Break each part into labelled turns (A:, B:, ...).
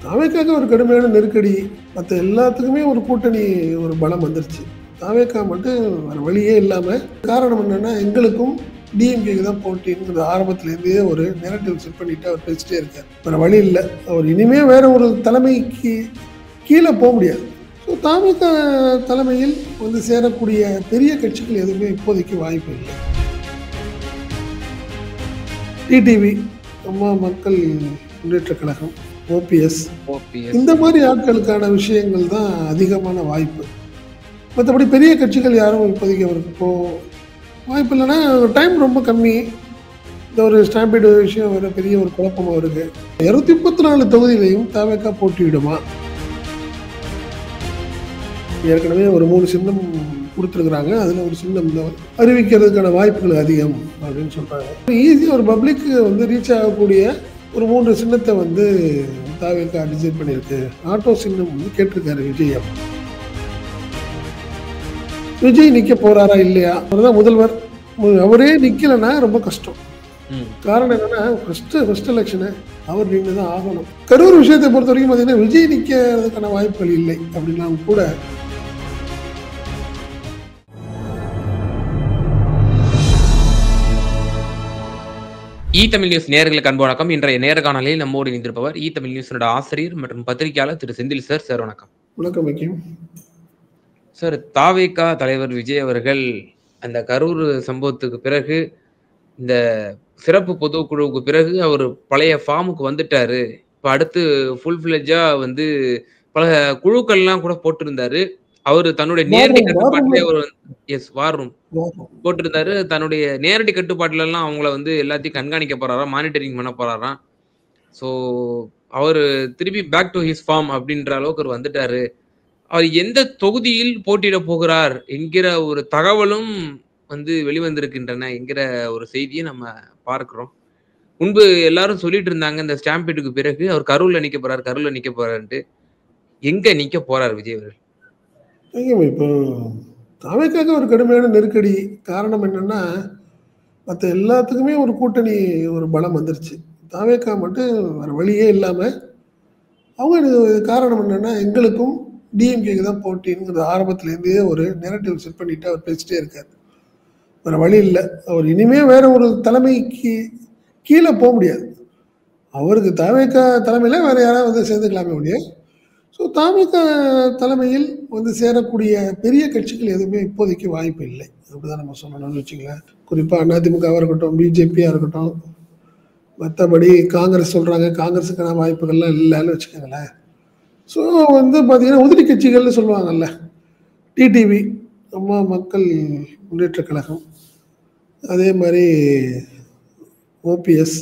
A: தாவேக்காவுக்கு ஒரு கடுமையான நெருக்கடி, மற்ற எல்லாத்துக்குமே ஒரு கூட்டணி ஒரு பலம் வந்துருச்சு. தாவேக்கா மட்டும் வேற வழியே இல்லாம, காரணம் என்னன்னா எங்களுக்கும் டிஎம்கேக்கு தான் போட்டிங்கிறது ஆரம்பத்திலேருந்தே ஒரு நெரட்டிவ் செட் பண்ணிட்டு அவர் பேசிட்டே இருக்கார். வேற வழி இல்லை, அவர் இனிமே வேற ஒரு தலைமைக்கு கீழே போக முடியாது. ஸோ தாவேக்கா தலைமையில் வந்து சேரக்கூடிய பெரிய கட்சிகள் எதுவுமே இப்போதைக்கு வாய்ப்பு இல்லை. டிடிவி, அம்மா மக்கள் முன்னேற்ற கழகம், ஓபிஎஸ், இந்த மாதிரி ஆட்களுக்கான விஷயங்கள் தான் அதிகமான வாய்ப்பு. மற்றபடி பெரிய கட்சிகள் யாரும் இப்போதைக்கு அவருக்கு வாய்ப்பு இல்லைன்னா டைம் ரொம்ப கம்மி. இந்த ஒரு ஸ்டாம்பீடு விஷயம் வேறு பெரிய ஒரு குழப்பமாக இருக்கு. 234 தொகுதியிலையும் தாவேக்கா போட்டியிடுமா? ஏற்கனவே ஒரு 3 சின்னம் கொடுத்துருக்குறாங்க. அதில் ஒரு சின்னம் அறிவிக்கிறதுக்கான வாய்ப்புகள் அதிகம் அப்படின்னு சொல்கிறாங்க. ஈஸியாக ஒரு பப்ளிக்கு வந்து ரீச் ஆகக்கூடிய ஒரு 3 சின்னத்தை வந்து தாவேக்கா டிசைட் பண்ணியிருக்கு. ஆட்டோ சின்னம் வந்து கேட்டிருக்காரு விஜய். விஜய் நிற்க போறாரா இல்லையா? அவர் தான் முதல்வர். அவரே நிற்கலைன்னா ரொம்ப கஷ்டம். காரணம் என்னன்னா ஃபர்ஸ்ட் எலெக்ஷனு அவர் நின்று தான் ஆகணும். கரூர் விஷயத்தை பொறுத்த வரைக்கும் பார்த்தீங்கன்னா விஜய் நிற்கிறதுக்கான வாய்ப்புகள் இல்லை அப்படின்னா கூட.
B: தமிழ் நியூஸ் நேயர்களுக்கு அன்பு வணக்கம். இன்றைய நேர்காணலில் நம்மோடு இணைந்திருப்பவர் தமிழ் நியூஸோட ஆசிரியர் மற்றும் பத்திரிகையாளர் திரு செந்தில் சார். சார் வணக்கம்.
A: வணக்கம்
B: சார், தாவேக்கா தலைவர் விஜய் அவர்கள் அந்த கரூர் சம்பவத்துக்கு பிறகு, இந்த சிறப்பு பொதுக்குழுவுக்கு பிறகு அவர் பழைய ஃபார்முக்கு வந்துட்டாரு. இப்போ அடுத்து ஃபுல் ஃபிளெஜா வந்து பல குழுக்கள்லாம் கூட போட்டிருந்தாரு. அவர் தன்னுடைய நேரடி கட்டுப்பாட்டிலே ஒரு வார் ரூம் போட்டிருந்தாரு. தன்னுடைய நேரடி கட்டுப்பாட்டுல எல்லாம் அவங்கள வந்து எல்லாத்தையும் கண்காணிக்க போறாராம், மானிட்டரிங் பண்ண போறாராம். ஸோ அவர் திருப்பி பேக் டு ஹிஸ் ஃபார்ம் அப்படின்ற அளவுக்கு அவர் வந்துட்டாரு. அவர் எந்த தொகுதியில் போட்டியிட போகிறார் என்கிற ஒரு தகவலும் வந்து வெளிவந்திருக்கின்றன என்கிற ஒரு செய்தியை நம்ம பார்க்கிறோம். முன்பு எல்லாரும் சொல்லிட்டு இருந்தாங்க, இந்த ஸ்டாம்பீடுக்கு பிறகு அவர் கரூர்ல நிக்க போறாருன்ட்டு. எங்க நிக்க போறார் விஜய் அவர்கள்?
A: இப்போ தாவேக்காவுக்கு ஒரு கடுமையான நெருக்கடி. காரணம் என்னன்னா மற்ற எல்லாத்துக்குமே ஒரு கூட்டணி ஒரு பலம் வந்துருச்சு. தாவேக்கா மட்டும் வேற வழியே இல்லாம அவங்க காரணம் என்னன்னா எங்களுக்கும் டிஎம்கேக்கு தான் போட்டிங்கிறது ஆரம்பத்திலேருந்தே ஒரு நெரட்டிவ் செட் பண்ணிட்டு அவர் பேசிட்டே இருக்கார். வேற வழி இல்லை, அவர் இனிமே வேற ஒரு தலைமைக்கு கீழே போக முடியாது. அவருக்கு தாவேக்கா தலைமையில் வேற யாராவது வந்து சேர்ந்துக்கலாமே ஒழிய. ஸோ தாவேக்கா தலைமையில் வந்து சேரக்கூடிய பெரிய கட்சிகள் எதுவுமே இப்போதைக்கு வாய்ப்பு இல்லை அப்படிதான் நம்ம சொல்லணும்னு வச்சுங்களேன். குறிப்பாக அதிமுகவாக இருக்கட்டும், பிஜேபியாக இருக்கட்டும், மற்றபடி காங்கிரஸ் சொல்கிறாங்க, காங்கிரஸுக்கான வாய்ப்புகள்லாம் இல்லைன்னு வச்சுக்கோங்களேன். ஸோ வந்து பார்த்தீங்கன்னா உதிரி கட்சிகள்னு சொல்லுவாங்கல்ல, டிடிவி, அம்மா மக்கள் முன்னேற்ற கழகம், அதே மாதிரி ஓபிஎஸ்,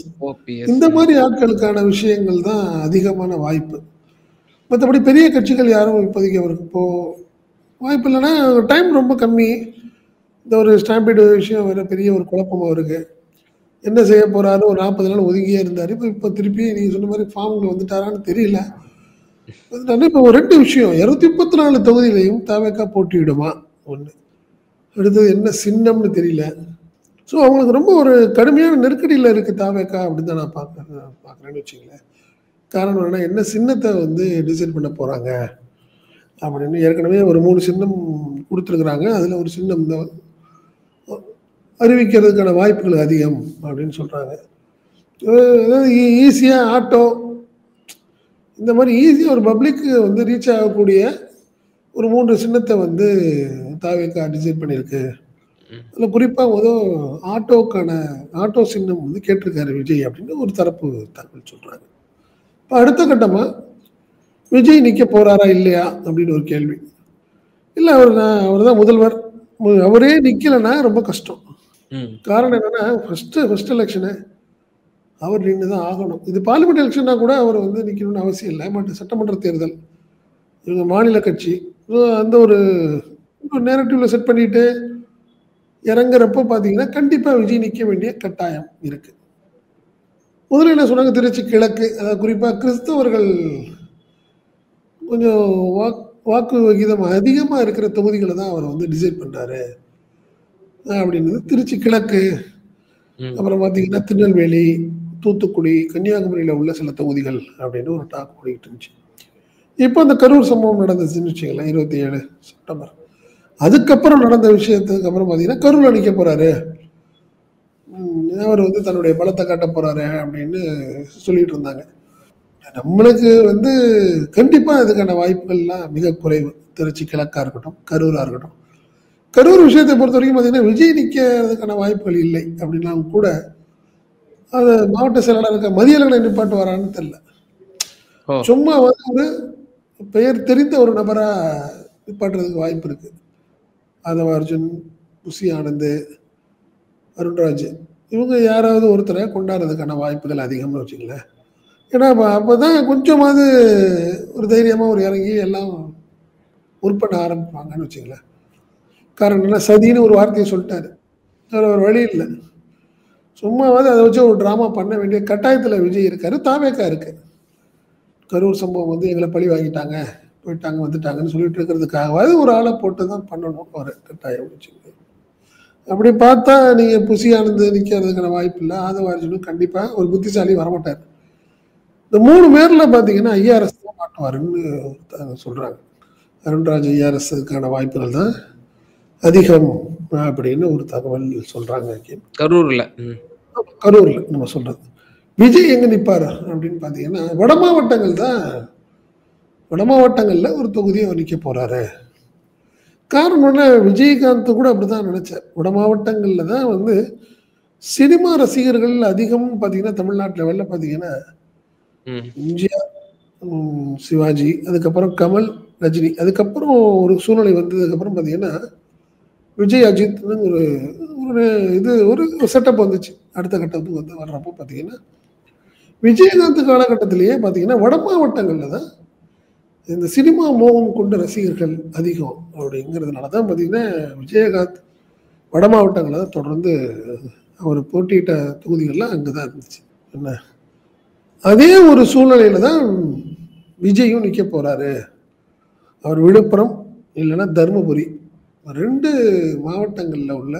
A: இந்த மாதிரி ஆட்களுக்கான விஷயங்கள் தான் அதிகமான வாய்ப்பு. மற்றபடி பெரிய கட்சிகள் யாரும் இப்போதைக்கு அவருக்கு வாய்ப்பு இல்லைன்னா டைம் ரொம்ப கம்மி. இந்த ஒரு ஸ்டாம்பீடு விஷயம் வேறு பெரிய ஒரு குழப்பமாக இருக்கு. என்ன செய்ய போறாரு? ஒரு 40 நாள் ஒதுங்கியே இருந்தார். இப்போ திருப்பி நீங்கள் சொன்ன மாதிரி ஃபார்முக்கு வந்துட்டாரான்னு தெரியல. இப்போ 2 விஷயம், 234 தொகுதியிலையும் தாவேக்கா போட்டியிடுமா ஒன்று, அடுத்தது என்ன சின்னம்னு தெரியல. ஸோ அவங்களுக்கு ரொம்ப ஒரு கடுமையான நெருக்கடியில் இருக்குது தாவேக்கா அப்படின்னு தான் நான் பார்க்குறேன்னு வச்சுங்களேன். காரணம் என்னன்னா என்ன சின்னத்தை வந்து டிசைட் பண்ண போகிறாங்க அப்படின்னு. ஏற்கனவே ஒரு 3 சின்னம் கொடுத்துருக்குறாங்க. அதில் ஒரு சின்னம் அறிவிக்கிறதுக்கான வாய்ப்புகள் அதிகம் அப்படின்னு சொல்கிறாங்க. அதாவது ஈஸியாக ஆட்டோ, இந்த மாதிரி ஈஸியாக ஒரு பப்ளிக்கு வந்து ரீச் ஆகக்கூடிய ஒரு 3 சின்னத்தை வந்து தாவேக்கா டிசைட் பண்ணியிருக்கு. அதில் குறிப்பாக ஆட்டோ சின்னம் வந்து கேட்டிருக்காரு விஜய் அப்படின்னு ஒரு தரப்பு தகவல் சொல்கிறாங்க. இப்போ அடுத்த கட்டமாக விஜய் நிற்க போறாரா இல்லையா அப்படின்னு ஒரு கேள்வி. இல்லை, அவர் தான் முதல்வர். அவரே நிற்கலைன்னா ரொம்ப கஷ்டம். காரணம் என்னன்னா ஃபர்ஸ்ட் எலெக்ஷனு அவர் நின்று தான் ஆகணும். இது பார்லிமெண்ட் எலெக்ஷன்னா கூட அவர் வந்து நிற்கணும்னு அவசியம் இல்லை. பட் சட்டமன்ற தேர்தல், இவங்க மாநில கட்சி, அந்த ஒரு நேரட்டிவ்ல செட் பண்ணிட்டு இறங்குறப்ப பார்த்தீங்கன்னா கண்டிப்பாக விஜய் நிற்க வேண்டிய கட்டாயம் இருக்கு. முதல்ல என்ன சொன்னாங்க, திருச்சி கிழக்கு, அதாவது குறிப்பாக கிறிஸ்தவர்கள் கொஞ்சம் வாக்கு விகிதம் அதிகமாக இருக்கிற தொகுதிகளை தான் அவர் வந்து டிசைட் பண்ணுறாரு அப்படின்றது. திருச்சி கிழக்கு, அப்புறம் பார்த்தீங்கன்னா திருநெல்வேலி, தூத்துக்குடி, கன்னியாகுமரியில உள்ள சில தொகுதிகள் அப்படின்னு ஒரு டாக் ஓடிட்டு இருந்துச்சு. இப்போ அந்த கரூர் சம்பவம் நடந்துச்சுன்னு வச்சுங்களேன், 27 செப்டம்பர். அதுக்கப்புறம் நடந்த விஷயத்துக்கு அப்புறம் பார்த்தீங்கன்னா, கரூர்ல நிக்க போறாரு. அவர் வந்து தன்னுடைய பலத்தை காட்ட போறாரு அப்படின்னு சொல்லிட்டு இருந்தாங்க. நம்மளுக்கு வந்து கண்டிப்பா அதுக்கான வாய்ப்புகள்லாம் மிக குறைவு. திருச்சி கிழக்கா இருக்கட்டும், கரூரா இருக்கட்டும். கரூர் விஷயத்தை பொறுத்த வரைக்கும் பார்த்தீங்கன்னா, விஜய் நிற்கிறதுக்கான வாய்ப்புகள் இல்லை அப்படின்னாலும் கூட, அது மாவட்ட செயலாளர் இருக்க மதியழகனை நிப்பாட்டு வரான்னு தெரியல.
B: ஓ
A: சும்மா வந்து ஒரு பெயர் தெரிந்த ஒரு நபரா நிப்பாட்டுறதுக்கு வாய்ப்பு இருக்கு. ஆதவ அர்ஜுன், புசி ஆனந்த், அருண்ராஜ் இவங்க யாராவது ஒருத்தரை கொண்டாடுறதுக்கான வாய்ப்புகள் அதிகம்னு வச்சுங்களேன். ஏன்னா அப்பதான் கொஞ்சமாவது ஒரு தைரியமா ஒரு இறங்கி எல்லாம் உற்பண்ண ஆரம்பிப்பாங்கன்னு வச்சுங்களேன். காரணம் என்ன, சதின்னு ஒரு வார்த்தையை சொல்லிட்டாரு. வேற ஒரு வழி இல்லை. சும்மாவது அதை வச்சு ஒரு டிராமா பண்ண வேண்டிய கட்டாயத்தில் விஜய் இருக்காரு, தாவேக்கா இருக்கு. கரூர் சம்பவம் வந்து எங்களை பழி வாங்கிட்டாங்க, போயிட்டாங்க, வந்துட்டாங்கன்னு சொல்லிட்டு இருக்கிறதுக்காகவாது ஒரு ஆளை போட்டு தான் பண்ணணும் ஒரு கட்டாயம் வச்சுங்க. அப்படி பார்த்தா நீங்க புசி ஆனந்து நிற்கிறதுக்கான வாய்ப்பு இல்லை. ஆதவ அர்ஜுனும் கண்டிப்பா ஒரு புத்திசாலி வரமாட்டார். இந்த 3 பேர்ல பாத்தீங்கன்னா ஐஆர்எஸ் தான் மாட்டுவாருன்னு சொல்றாங்க. அருண்ராஜ் ஐஆர்எஸ்க்கான வாய்ப்புகள் தான் அதிகம் அப்படின்னு ஒரு தகவல் சொல்றாங்க.
B: கரூர்ல
A: கரூர்ல நம்ம சொல்றது. விஜய் எங்க நிப்பாரு அப்படின்னு பாத்தீங்கன்னா, வட மாவட்டங்கள்ல ஒரு தொகுதியை அவர் நிக்க போறாரு. காரணம் என்ன, விஜயகாந்த் கூட அப்படிதான் நினைச்சார். வட மாவட்டங்கள்ல தான் வந்து சினிமா ரசிகர்கள் அதிகம் பாத்தீங்கன்னா, தமிழ்நாட்டு லெவல்ல பாத்தீங்கன்னா எம்ஜிஆர், சிவாஜி, அதுக்கப்புறம் கமல், ரஜினி, அதுக்கப்புறம் ஒரு சூழ்நிலை வந்ததுக்கப்புறம் பார்த்தீங்கன்னா விஜய், அஜித் ஒரு ஒரு செட்டப் வந்துச்சு. அடுத்த கட்டத்துக்கு வந்து வர்றப்போ பார்த்தீங்கன்னா விஜயகாந்த் காலகட்டத்திலேயே பார்த்தீங்கன்னா வட மாவட்டங்களில் தான் இந்த சினிமா மோகம் கொண்ட ரசிகர்கள் அதிகம் அப்படிங்கிறதுனால தான் பார்த்தீங்கன்னா விஜயகாந்த் வட மாவட்டங்களில் தான் தொடர்ந்து அவர் போட்டியிட்ட தொகுதிகள்லாம் அங்கே தான் இருந்துச்சு. என்ன அதே ஒரு சூழ்நிலையில தான் விஜயும் நிற்க போறாரு. அவர் விழுப்புரம் இல்லைன்னா தருமபுரி 2 மாவட்டங்களில் உள்ள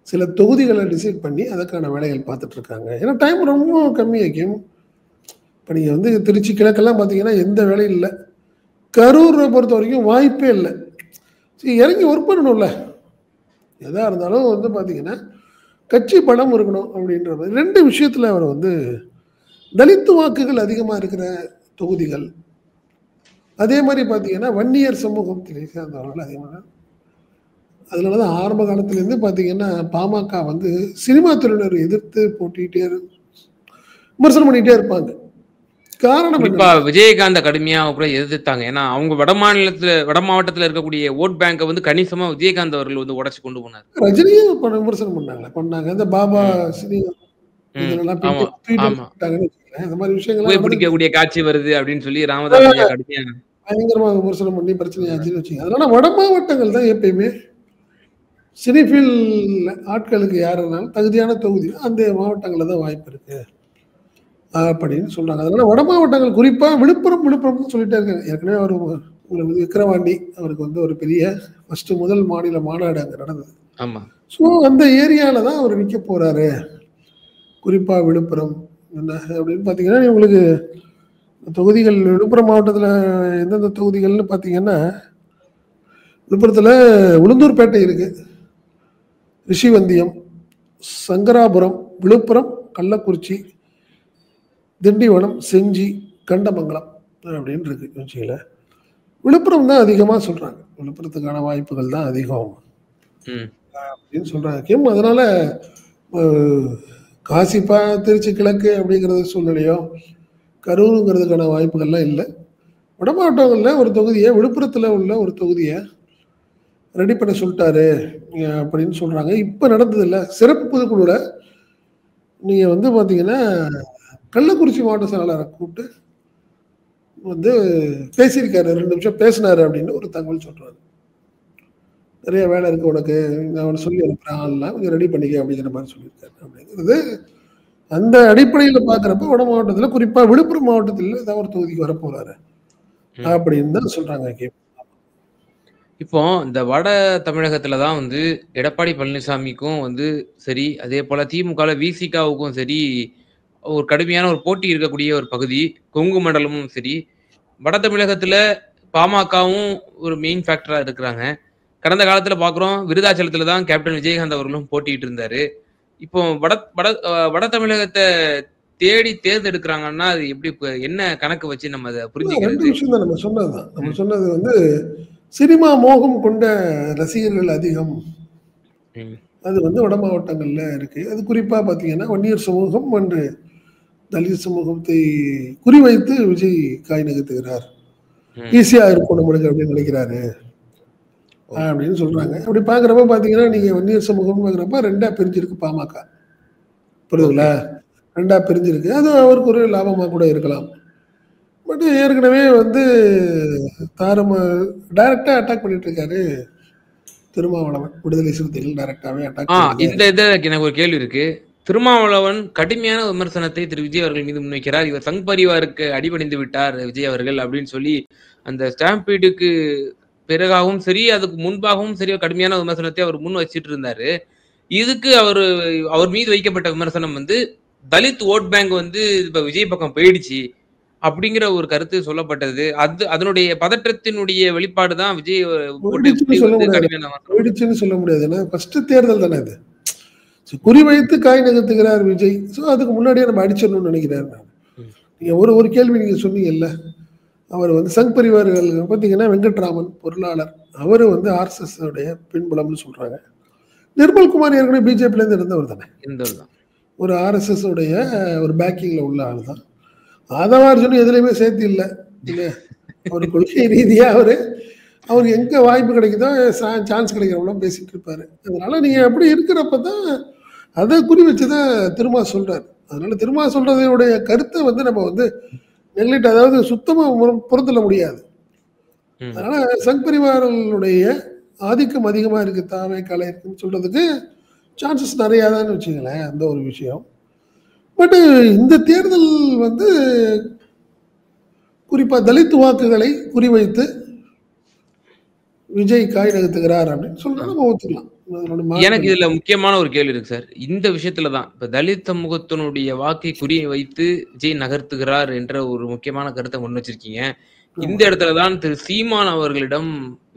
A: சில தொகுதிகளை டிசைட் பண்ணி அதற்கான வேலைகள் பார்த்துட்டு இருக்காங்க. ஏன்னா டைம் ரொம்ப கம்மியாக்கும். இப்போ நீங்கள் வந்து திருச்சி கிழக்கெல்லாம் பார்த்தீங்கன்னா எந்த வேலையும் இல்லை. கரூரை பொறுத்த வரைக்கும் வாய்ப்பே இல்லை. சரி, இறங்கி ஒர்க் பண்ணணும்ல. எதா இருந்தாலும் வந்து பார்த்தீங்கன்னா கட்சி பலம் இருக்கணும் அப்படின்ற மாதிரி 2 விஷயத்தில் அவர் வந்து தலித்து வாக்குகள் அதிகமாக இருக்கிற தொகுதிகள், அதே மாதிரி பார்த்தீங்கன்னா வன்னியர் சமூகத்திலே சேர்ந்தவர்கள் அதிகமாக. அதனால தான் ஆரம்ப காலத்திலேருந்து பார்த்தீங்கன்னா பாமக வந்து சினிமா துறையினர் எதிர்த்து போட்டிகிட்டே விமர்சனம் பண்ணிகிட்டே இருப்பாங்க. காரணம்
B: கண்டிப்பா விஜயகாந்த கடுமையா கூட எதிர்த்தாங்க. ஏன்னா அவங்க வட மாவட்டத்துல இருக்கக்கூடிய ஓட் பேங்கை வந்து கணிசமா விஜயகாந்த் அவர்கள் வந்து உடைச்சு கொண்டு போனார்.
A: ரஜினியும் விமர்சனம் பண்ணாங்க. இந்த பாபா சினிமா இதெல்லாம் இந்த மாதிரி விஷயங்கள்
B: பிடிக்கக்கூடிய காட்சி வருது அப்படின்னு சொல்லி ராமதாஸ் ஐயா கடுமையா
A: பயங்கரமா விமர்சனம் பண்ணி பிரச்சனையாச்சுன்னு வச்சுங்க. அதனால வட மாவட்டங்கள் தான் எப்பயுமே சினிஃபீல் ஆட்களுக்கு யார் இருந்தாலும் தகுதியான தொகுதி அந்த மாவட்டங்களில் தான் வாய்ப்பு இருக்கு அப்படின்னு சொல்றாங்க. அதனால வட மாவட்டங்கள் குறிப்பா விழுப்புரம் சொல்லிட்டே இருக்காங்க. ஏற்கனவே அவர் உங்களுக்கு விக்கிரவாண்டி அவருக்கு வந்து ஒரு பெரிய முதல் மாநில மாநாடு அங்கே நடந்தது.
B: ஆமா.
A: ஸோ அந்த ஏரியால தான் அவர் நிற்க போறாரு. குறிப்பா விழுப்புரம் என்ன அப்படின்னு பார்த்தீங்கன்னா உங்களுக்கு தொகுதிகள் விழுப்புரம் மாவட்டத்தில் எந்தெந்த தொகுதிகள்னு பார்த்தீங்கன்னா விழுப்புரத்தில் உளுந்தூர்பேட்டை இருக்கு, ரிஷிவந்தியம், சங்கராபுரம், விழுப்புரம், கள்ளக்குறிச்சி, திண்டிவனம், செஞ்சி, கண்டமங்கலம் அப்படின்னு இருக்கு வச்சுக்கல. விழுப்புரம் தான் அதிகமாக சொல்றாங்க. விழுப்புரத்துக்கான வாய்ப்புகள் தான் அதிகம் அப்படின்னு சொல்றாங்க. அதனால காசிப்பா திருச்சி கிழக்கு அப்படிங்கிறது சூழ்நிலையோ கரூருங்கிறதுக்கான வாய்ப்புகள்லாம் இல்லை. வட மாவட்டங்களில் ஒரு தொகுதியை, விழுப்புரத்தில் உள்ள ஒரு தொகுதியை ரெடி பண்ண சொல்லிட்டாரு அப்படின்னு சொல்றாங்க. இப்போ நடந்தது இல்லை. சிறப்பு பொதுக்குழுல நீங்க வந்து பார்த்தீங்கன்னா கள்ளக்குறிச்சி மாவட்ட செயலாளரை கூப்பிட்டு வந்து பேசியிருக்காரு, 2 நிமிஷம் பேசினாரு அப்படின்னு ஒரு தகவல் சொல்றாரு. நிறைய வேலை இருக்கு உனக்கு, அவனை சொல்லி அனுப்புறேன், ஆள்லாம் கொஞ்சம் ரெடி பண்ணிக்க அப்படிங்கிற மாதிரி சொல்லியிருக்காரு. அப்படிங்கிறது அந்த அடிப்படையில் பார்க்குறப்ப வட மாவட்டத்தில் குறிப்பா விழுப்புரம் மாவட்டத்தில் ஏதாவது ஒரு தொகுதிக்கு வரப்போறாரு அப்படின்னு தான் சொல்றாங்க.
B: இப்போ இந்த வட தமிழகத்துல தான் வந்து எடப்பாடி பழனிசாமிக்கும் வந்து சரி, அதே போல திமுக விசிகாவுக்கும் சரி ஒரு கடுமையான ஒரு போட்டி இருக்கக்கூடிய ஒரு பகுதி. கொங்கு மண்டலமும் சரி, வட தமிழகத்துல பாமகவும் ஒரு மெயின் ஃபேக்டரா இருக்கிறாங்க. கடந்த காலத்துல பார்க்குறோம், விருதாச்சலத்துல தான் கேப்டன் விஜயகாந்த் அவர்களும் போட்டியிட்டு இருந்தாரு. இப்போ வட வட வட தமிழகத்த தேடி தேர்ந்தெடுக்கிறாங்கன்னா, அது எப்படி என்ன கணக்கு வச்சு நம்ம அத
A: 2
B: புரிஞ்சுக்கிறது?
A: விஷயம் தான் நம்ம சொன்னதுதான். நம்ம
B: ம்,
A: சொன்னது வந்து சினிமா மோகம் கொண்ட ரசிகர்கள் அதிகம்.
B: ம்,
A: அது வந்து வட மாவட்டங்கள்ல இருக்கு. அது குறிப்பா பார்த்தீங்கன்னா, வன்னியர் சமூகம் என்று தலித் சமூகத்தை குறிவைத்து விஜய் காய் நகர்த்துகிறார்.
B: ம்.
A: ஈஸியா இருக்கும் நம்மளுக்கு அப்படின்னு நினைக்கிறாரு.
B: ஓ!
A: அப்படின்னு சொல்றாங்க. அப்படி பார்க்குறப்ப பார்த்தீங்கன்னா, நீங்க வன்னியர் சமூகம்ங்கிறப்ப 2ஆ பிரிஞ்சிருக்கு பாமக.
B: ஓகே.
A: புரியுதுங்களா? 2ஆ பிரிஞ்சிருக்கு. அது அவருக்கு ஒரு லாபமா கூட இருக்கலாம். பட் ஏற்கனவே வந்து தாரமா டைரக்ட்டா அட்டாக் பண்ணிட்டு இருக்காரு திருமாவளவன். விடுதலை சிறுத்தைகள் டைரக்ட்டாவே அட்டாக் பண்ணிட்டு தான்
B: இந்த
A: இருக்கு.
B: எனக்கு ஒரு கேள்வி இருக்கு. திருமாவளவன் கடுமையான விமர்சனத்தை திரு விஜய் அவர்கள் மீது முன்வைக்கிறார். இவர் சங் பரிவாருக்கு அடிபணிந்து விட்டார் விஜய் அவர்கள் அப்படின்னு சொல்லி, அந்த ஸ்டாம்பீடுக்கு பிறகாகவும் சரி, அதுக்கு முன்பாகவும் சரி கடுமையான விமர்சனத்தை அவர் முன் வச்சுட்டு இருந்தாரு. இதுக்கு அவர் மீது வைக்கப்பட்ட விமர்சனம் வந்து, தலித் வோட் பேங்க் வந்து இப்ப விஜய் பக்கம் போயிடுச்சு. அப்படிங்கிற ஒரு கருத்து சொல்லப்பட்டது. அதனுடைய பதற்றத்தினுடைய வெளிப்பாடு தான் விஜய் போட்ட
A: போயிடுச்சுன்னு
B: இப்படி
A: சொல்ல
B: வந்து
A: முடியாது.
B: கடுமையான விமர்சனம்.
A: போயிடுச்சுன்னு சொல்ல முடியாது. ஏன்னா ஃபர்ஸ்ட் தேர்தல் தானே இது. குறிவைத்து காய் நகர்த்துகிறார் விஜய். அதுக்கு முன்னாடியே நம்ம அடிச்சிடணும்னு நினைக்கிறாரு நான்.
B: ம்.
A: நீங்க ஒரு கேள்வி நீங்க சொன்னீங்கல்ல. அவர் வந்து சங் பரிவார்கள் பார்த்தீங்கன்னா, வெங்கட்ராமன் பொருளாளர். அவரு வந்து ஆர்எஸ்எஸ் உடைய பின்புலம்னு சொல்றாங்க. நிர்மல்குமார் ஏற்கனவே பிஜேபிலேருந்து இருந்தவர் தானே.
B: இருந்தது தான்.
A: ஒரு ஆர்எஸ்எஸ் உடைய ஒரு பேக்கிங்ல உள்ள ஆளு தான். ஆதவார்ஜுன் எதுலயுமே சேர்த்து இல்ல. இல்ல. அவரு கொள்கை ரீதியா அவருக்கு எங்க வாய்ப்பு கிடைக்குதோ சான்ஸ் கிடைக்கிறவங்களாம் பேசிட்டு இருப்பாரு. அதனால நீங்க அப்படி இருக்கிறப்ப தான் அத குறி வச்சு தான் திருமா சொல்றாரு. அதனால திருமா சொல்றதையுடைய கருத்த வந்து நம்ம வந்து நெக்லெக்ட் அதாவது சுத்தமா புறந்தள்ள முடியாது.
B: ம்.
A: அதனால சங் பரிவாரங்களுடைய ஆதிக்கம் அதிகமா இருக்கு தாவேக்கால இருக்குன்னு சொல்றதுக்கு சான்சஸ் நெறையா தான்னு வச்சுக்கங்களேன். அந்த ஒரு விஷயம். பட் இந்த தேர்தல் வந்து குறிப்பா தலித் வாக்குகளை குறிவைத்து விஜய் காய் நகர்த்துகிறார் அப்படின்னு
B: ஆ.
A: சொன்னா நம்ம ஒத்துக்கலாம். அதனோட மாற்று
B: எனக்கு
A: இல்ல.
B: இதுல முக்கியமான ஒரு கேள்வி இருக்கு சார். இந்த விஷயத்துல தான். இப்ப தலித் சமூகத்தினுடைய வாக்கை குறி வைத்து விஜய் நகர்த்துகிறார் என்ற ஒரு முக்கியமான கருத்த முன் வச்சிருக்கீங்க. இந்த
A: ஆமா.
B: இடத்துல தான் திரு சீமான் அவர்களிடம்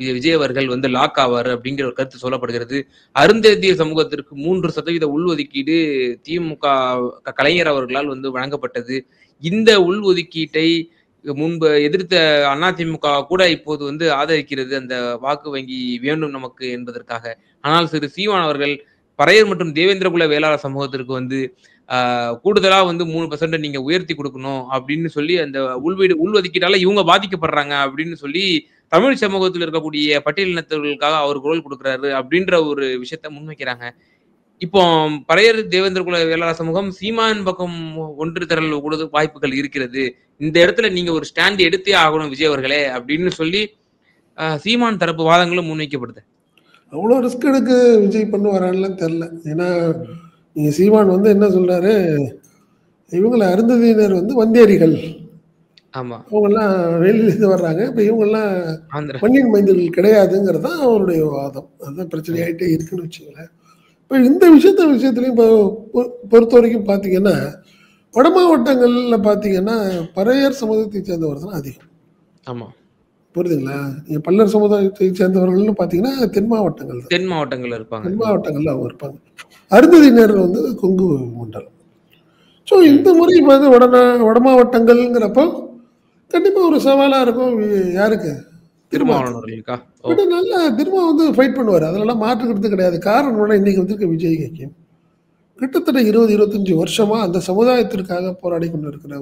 B: விஜய் அவர்கள் வந்து லாக் ஆவாரு அப்படிங்கிற ஒரு கருத்து சொல்லப்படுகிறது. அருந்ததியர் சமூகத்திற்கு 3% உள்ஒதுக்கீடு திமுக கலைஞர் அவர்களால் வந்து வழங்கப்பட்டது. இந்த உள்ஒதுக்கீட்டை முன்பு எதிர்த்த அதிமுக கூட இப்போது வந்து ஆதரிக்கிறது. அந்த வாக்கு வங்கி வேண்டும் நமக்கு என்பதற்காக. ஆனால் திரு சீமான் அவர்கள் பறையர் மற்றும் தேவேந்திரகுல வேளாளர் சமூகத்திற்கு வந்து கூடுதலா வந்து 3% நீங்க உயர்த்தி குடுக்கணும் அப்படின்னு சொல்லி அந்த உள்ஒதுக்கீட்டால இவங்க பாதிக்கப்படுறாங்க அப்படின்னு சொல்லி தமிழ் சமூகத்தில் இருக்கக்கூடிய பட்டியலினத்தவர்களுக்காக அவர் குரல் குடுக்குறாரு அப்படின்ற ஒரு விஷயத்த முன்வைக்கிறாங்க. இப்போ பறையர் தேவேந்திரகுல வேளாளர் சமூகம் சீமான் பக்கம் ஒன்று திரள் கூட வாய்ப்புகள் இருக்கிறது. இந்த இடத்துல நீங்க ஒரு ஸ்டாண்ட் எடுத்தே ஆகணும் விஜய் அவர்களே அப்படின்னு சொல்லி சீமான் தரப்பு வாதங்களும் முன்வைக்கப்படுது.
A: அவ்வளோ ரிஸ்க் எடுக்க விஜய் பண்ணுவாரான்லாம் தெரியல. ஏன்னா
B: ம்.
A: நீங்க சீமான் வந்து என்ன சொல்றாரு, இவங்கள அருந்ததியினர் வந்து வந்தேரிகள்.
B: ஆமா.
A: அவங்கெல்லாம் வெளியிலேருந்து வர்றாங்க. இப்ப இவங்கெல்லாம்
B: ஆந்திரா.
A: மண்ணின் மைந்தர்கள் கிடையாதுங்கிறது தான் அவருடைய வாதம். அதுதான்
B: ம்.
A: பிரச்சனையாயிட்டே இருக்குன்னு வச்சுக்கங்களேன். இப்ப இந்த விஷயத்துலயும் இப்போ பொறுத்தவரைக்கும் பார்த்தீங்கன்னா, வட மாவட்டங்கள்ல பார்த்தீங்கன்னா, பறையர் சமூகத்தை சேர்ந்தவர் தான் அதிகம்.
B: ஆமா.
A: புரியுதுங்களா? நீங்க பல்லர் சமுதாயத்தை சேர்ந்தவர்கள்னு பார்த்தீங்கன்னா, தென் மாவட்டங்கள் தான்.
B: தென் மாவட்டங்கள்ல இருப்பாங்க.
A: தென் மாவட்டங்கள்ல அவங்க இருப்பாங்க. அருந்ததியினர் வந்து கொங்கு மண்டலம். ஸோ
B: ம்.
A: இந்த முறை வந்து வட மாவட்டங்கள்ங்கிறப்போ, கண்டிப்பா ஒரு சவாலா இருக்கும். யாருக்கு? திருமாவுக்கு.
B: திருமாவளவன் அவர்களுக்கா? ஓ!
A: பட் நல்லா திருமா வந்து ஃபைட் பண்ணுவாரு. அதெல்லாம் மாற்று கருத்து கிடையாது. காரணம் என்னன்னா, இன்னைக்கு வந்திருக்க விஜய்க்கு கிட்டத்தட்ட 20, 25 வருஷமா அந்த சமுதாயத்திற்காக போராடி கொண்டிருக்கிற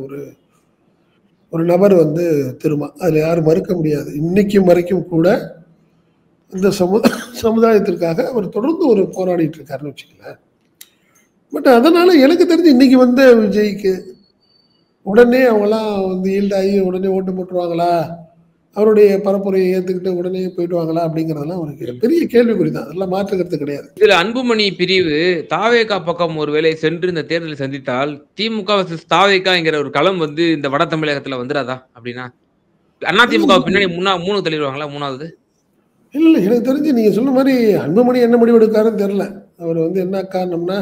A: ஒரு நபர் வந்து திருமா. அதுல யாரும் மறுக்க முடியாது. இன்னைக்கும் வரைக்கும் கூட இந்த சமுதாயத்திற்காக அவர் தொடர்ந்து போராடிட்டு இருக்காருன்னு வச்சுக்கங்களேன். பட் அதனால எனக்கு தெரிஞ்சு இன்னைக்கு வந்த விஜய்க்கு உடனே அவங்கலாம் வந்து ஈல்ட் ஆகி உடனே ஓட்டு போட்டுருவாங்களா? அவருடைய பரப்புரையை ஏத்துக்கிட்டு உடனே போயிடுவாங்களா? அப்படிங்கிறதெல்லாம் ஒரு
B: ம்.
A: பெரிய கேள்விக்குறி தான். அதெல்லாம் மாற்று கருத்து கிடையாது.
B: இதுல அன்புமணி பிரிவு தாவேகா பக்கம் ஒருவேளை சென்று இந்த தேர்தலை சந்தித்தால், திமுக வெர்சஸ் தாவேகா என்கிற ஒரு களம் வந்து இந்த வட தமிழகத்துல வந்துராதா? அப்படின்னா? அதிமுக பின்னாடி 3 தள்ளிருவாங்களா 3வது?
A: இல்ல எனக்கு தெரிஞ்சு நீங்க சொன்ன மாரி அன்புமணி என்ன முடிவு எடுக்காருன்னு தெரியல. அவர் வந்து என்ன காரணம்னா,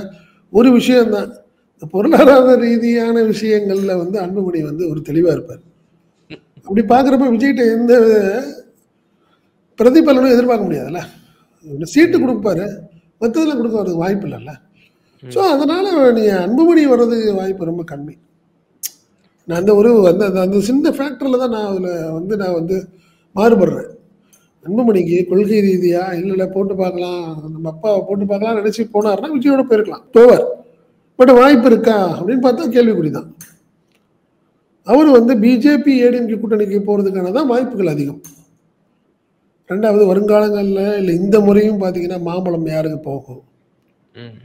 A: ஒரு விஷயம் தான். இந்த பொருளாதார ரீதியான விஷயங்கள்ல வந்து அன்புமணி வந்து ஒரு தெளிவா இருப்பார். அப்படி பார்க்குறப்ப விஜய்ட்ட எந்த பிரதிபலனும் எதிர்பார்க்க முடியாதுல்ல. சீட்டு
B: ம்.
A: குடுப்பாரு. மத்ததுல குடுக்க வரதுக்கு வாய்ப்பு இல்லல்ல. ஸோ,
B: ம்.
A: அதனால நீங்க அன்புமணி வர்றதுக்கு வாய்ப்பு ரொம்ப கம்மி. நான் அந்த ஒரு அந்த அந்த அந்த சின்ன ஃபேக்டர்ல தான் நான் வந்து மாறுபடுறேன். அன்புமணிக்கு கொள்கை ரீதியா, இல்ல போட்டு பார்க்கலாம், நம்ம அப்பாவ போட்டு பார்க்கலாம்னு நெனச்சு போனாருன்னா, விஜயோட போயிருக்கலாம். போவார். பட் வாய்ப்பு இருக்கா? அப்படின்னு பார்த்தா கேள்விக்குறி தான். அவரு வந்து பிஜேபி, ஏடிஎம்கே கூட்டணிக்கு போறதுக்கான தான் வாய்ப்புகள் அதிகம். 2வது வருங்காலங்கள்ல இல்ல இந்த முறையும் பார்த்தீங்கன்னா, மாம்பழம் யாருக்கு போகும்?
B: ம்.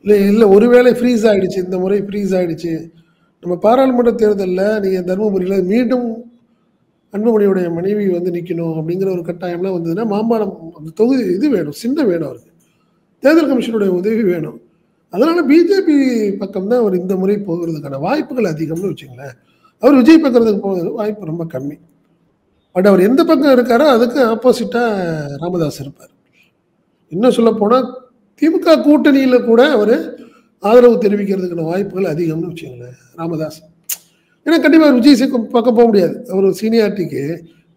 A: இல்ல இல்ல ஒருவேளை ஃப்ரீஸ் ஆயிடுச்சு. இந்த முறை ஃப்ரீஸ் ஆயிடுச்சு. நம்ம பாராளுமன்ற தேர்தல்ல நீங்க தர்மபுரியில மீண்டும் அன்புமணியுடைய மனைவி வந்து நிக்கணும் அப்படிங்கிற ஒரு கட்டாயம்லாம் வந்ததுன்னா, மாம்பழம் அந்த தொகுதி இது வேணும். சின்னம் வேணும் அவருக்கு. தேர்தல் கமிஷனுடைய உதவி வேணும். அதனால பிஜேபி பக்கம் தான் அவர் இந்த முறை போகிறதுக்கான வாய்ப்புகள் அதிகம்னு வச்சுங்களேன். அவர் விஜய் பக்கத்துக்கு போறது வாய்ப்பு ரொம்ப கம்மி. பட் அவர் எந்த பக்கம் இருக்காரோ அதுக்கு ஆப்போசிட்டா ராமதாஸ் இருப்பார். இன்னும் சொல்லப்போனா திமுக கூட்டணியில கூட அவரு ஆதரவு தெரிவிக்கிறதுக்கான வாய்ப்புகள் அதிகம்னு வச்சுக்கங்களேன் ராமதாஸ். ஏன்னா கண்டிப்பா அவர் விஜய் பக்கம் போக முடியாது. அவர் சீனியாரிட்டிக்கு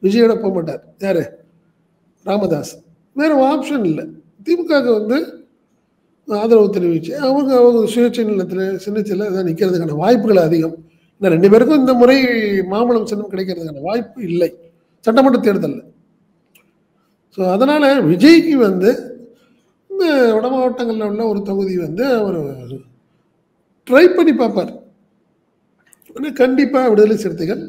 A: விஜயோட போக மாட்டார். யாரு? ராமதாஸ். வேற ஆப்ஷன் இல்ல. திமுகவுக்கு வந்து ஆதரவு தெரிவிச்சு அவங்க சுய சின்னத்தில தான் நிக்கிறதுக்கான வாய்ப்புகள் அதிகம். ஏன்னா 2 பேருக்கும் இந்த முறை மாம்பழம் சின்னம் கிடைக்கிறதுக்கான வாய்ப்பு இல்லை. சட்டமன்ற தேர்தல்ல. ஸோ அதனால விஜய்க்கு வந்து இந்த வட மாவட்டங்கள்ல உள்ள ஒரு தொகுதி வந்து அவரு ட்ரை பண்ணி பார்ப்பார். ஆனா கண்டிப்பா விடுதலை சிறுத்தைகள்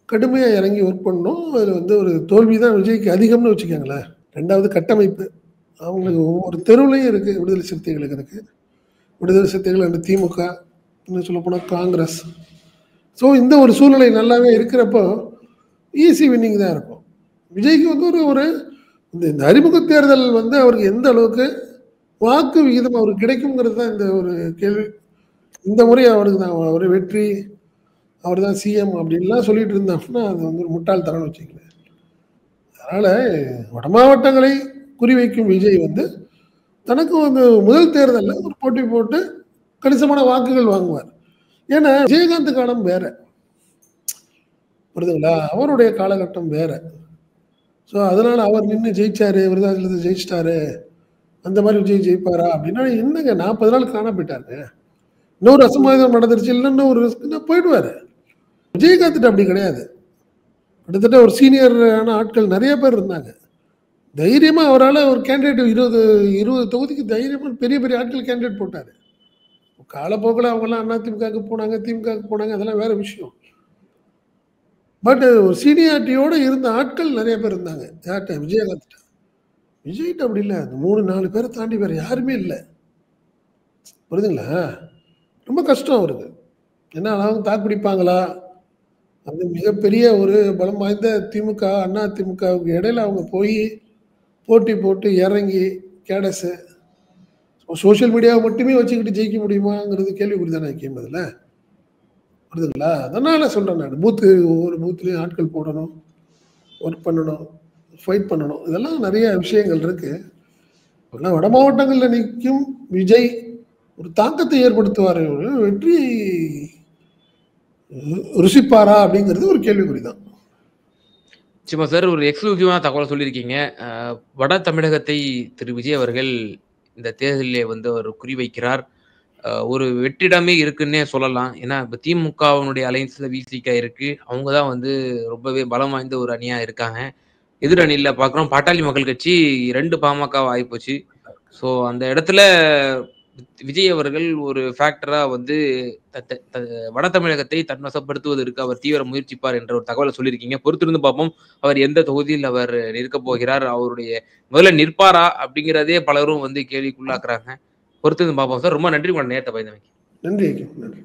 A: கடுமையா இறங்கி ஒர்க் பண்ணணும். அதுல வந்து ஒரு தோல்வி தான் விஜய்க்கு அதிகம்னு வச்சுக்கோங்களேன். 2வது கட்டமைப்பு. அவங்களுக்கு ஒவ்வொரு தெருவுலயும் இருக்கு விடுதலை சிறுத்தைகளுக்கு இருக்கு. விடுதலை சிறுத்தைகள் அண்ட் திமுக, இன்னும் சொல்லப்போனா காங்கிரஸ். ஸோ இந்த ஒரு சூழ்நிலை நல்லாவே இருக்கிறப்போ, ஈஸி வின்னிங் தான் இருக்கும். விஜய்க்கு வந்து ஒரு ஒரு இந்த இந்த அறிமுக தேர்தல் வந்து அவருக்கு எந்த அளவுக்கு வாக்கு விகிதம் அவருக்கு கிடைக்குங்கிறது தான் இந்த ஒரு கேள்வி. இந்த முறை அவருக்கு தான் ஒரு வெற்றி, அவர் தான் சிஎம் அப்படின்லாம் சொல்லிட்டு இருந்தாங்கன்னா, அது வந்து ஒரு முட்டாள்தனம்னு வச்சுக்கங்களேன். அதனால வட மாவட்டங்களை குறிவைக்கும் விஜய் வந்து தனக்கு வந்து முதல் தேர்தல்ல ஒரு போட்டி போட்டு கணிசமான வாக்குகள் வாங்குவார். ஏன்னா விஜயகாந்த் காலம் வேற. புரியுதுங்களா? அவருடைய காலகட்டம் வேற. ஸோ அதனால அவர் நின்னு ஜெயிச்சாரு, விருதாச்சலத்துல ஜெயிச்சுட்டாரு. அந்த மாரி விஜய் ஜெயிப்பாரா? அப்படின்னா என்னங்க 40 நாள் காணாம போயிட்டாருங்க. இன்னொரு அசம்பாவிதம் நடந்துருச்சு, இல்ல இன்னும் ஒரு ரிஸ்க்னா போயிடுவாரு. விஜயகாந்த்ட்ட அப்படி கிடையாது. கிட்டத்தட்ட ஒரு சீனியரான ஆட்கள் நெறைய பேர் இருந்தாங்க. தைரியமா அவரால ஒரு கேண்டிடேட் 20 தொகுதிக்கு தைரியமா பெரிய பெரிய ஆட்கள் கேண்டிடேட் போட்டாரு. காலப்போக்குல அவங்கலாம் அதிமுகவுக்கு போனாங்க, திமுகவுக்கு போனாங்க. அதெல்லாம் வேற விஷயம். பட் ஒரு சீனியாரிட்டியோட இருந்த ஆட்கள் நெறைய பேர் இருந்தாங்க. யார்ட்ட? விஜயகாந்த்ட்ட. விஜய்ட்ட அப்படி இல்ல. அந்த 3, 4 பேர தாண்டி வேற யாருமே இல்ல. புரியுதுங்களா? ரொம்ப கஷ்டம் அவருக்கு. ஏன்னா அவங்க தாக்கு பிடிப்பாங்களா? அது மிகப்பெரிய ஒரு பலம் வாய்ந்த திமுக, அதிமுகவுக்கு இடையில அவங்க போயி போட்டி போட்டு இறங்கி கேடஸு சோசியல் மீடியாவ மட்டுமே வச்சுக்கிட்டு ஜெயிக்க முடியுமாங்கிறது கேள்விக்குறி தானே வைக்கும் அதுல. புரியுதுங்களா? அதனால சொல்றேன் நானு. ஒவ்வொரு பூத்லயும் ஆட்கள் போடணும், ஒர்க் பண்ணணும், ஃபைட் பண்ணணும். இதெல்லாம் நெறைய விஷயங்கள் இருக்கு. ஆனா வட மாவட்டங்கள்ல நிக்கும் விஜய் ஒரு தாக்கத்தை ஏற்படுத்துவாரே ஒழிய வெற்றி ருசிப்பாரா? அப்படிங்கிறது ஒரு கேள்விக்குறி தான்.
B: நிச்சயமா சார். ஒரு எக்ஸ்க்ளூசிவான தகவல் சொல்லியிருக்கீங்க. வட தமிழகத்தை திரு விஜய் அவர்கள் இந்த தேர்தலிலே வந்து அவர் குறிவைக்கிறார். ஒரு வெற்றிடமே இருக்குன்னே சொல்லலாம். ஏன்னா, இப்ப திமுகவினுடைய அலையன்ஸ்ல விசிக இருக்கு. அவங்க தான் வந்து ரொம்பவே பலம் வாய்ந்த ஒரு அணியா இருக்காங்க. எதிர் அணியில பார்க்குறோம் பாட்டாளி மக்கள் கட்சி 2 பாமகவா ஆயிப்போச்சு. ஸோ அந்த இடத்துல விஜய் அவர்கள் ஒரு ஃபேக்டரா வந்து த த த வட தமிழகத்தை தன்வசப்படுத்துவதற்கு அவர் தீவிர முயற்சிப்பார் என்ற ஒரு தகவல சொல்லியிருக்கீங்க. பொறுத்திருந்து பார்ப்போம். அவர் எந்த தொகுதியில் அவர் நிற்கப் போகிறார்? அவருடைய முதல்ல நிற்பாரா? அப்படிங்கிறதே பலரும் வந்து கேள்விக்குள்ளாக்குறாங்க. பொறுத்திருந்து பார்ப்போம் சார். ரொம்ப நன்றி உங்களோட நேரத்த பயந்தமைக்கு.
A: நன்றி. நன்றி.